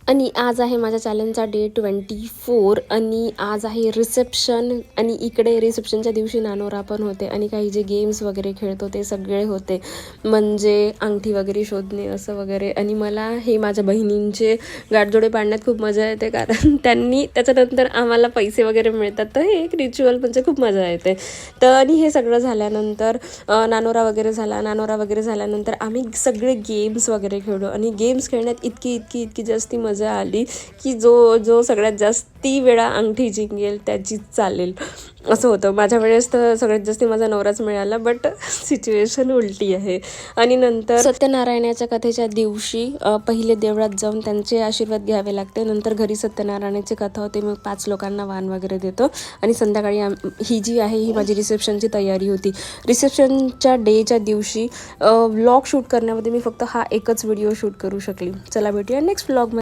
आणि आज आहे माझ्या चॅलेंजचा डे 24 आणि आज आहे रिसेप्शन. आणि इकडे रिसेप्शनच्या दिवशी नानोरा पण होते आणि काही जे गेम्स वगैरे खेळतो ते सगळे होते, म्हणजे अंगठी वगैरे शोधणे असं वगैरे. आणि मला हे माझ्या बहिणींचे गाठजोडे पाडण्यात खूप मजा येते, कारण त्यांनी त्याच्यानंतर आम्हाला पैसे वगैरे मिळतात, तर हे एक रिच्युअल म्हणजे खूप मजा येते. तर आणि हे सगळं झाल्यानंतर नानोरा वगैरे झाल्यानंतर आम्ही सगळे गेम्स वगैरे खेळलो. आणि गेम्स खेळण्यात इतकी जास्ती मजा आली की जो सगळ्यात जास्ती वेळा अंगठी जिंकेल त्याचीच चालेल असं होतं. माझ्या वेळेस तर सगळ्यात जास्ती माझा नवराच मिळाला, बट सिच्युएशन उलटी आहे. आणि नंतर सत्यनारायणाच्या कथेच्या दिवशी पहिले देवळात जाऊन त्यांचे आशीर्वाद घ्यावे लागते. नंतर घरी सत्यनारायणाची कथा होते, मग 5 लोकांना वाण वगैरे देतो. आणि संध्याकाळी ही जी आहे ही माझी रिसेप्शनची तयारी होती. रिसेप्शनच्या डेच्या दिवशी व्लॉग शूट करण्यामध्ये मी फक्त हा एकच व्हिडिओ शूट करू शकली. चला भेटूया नेक्स्ट व्लॉगमध्ये.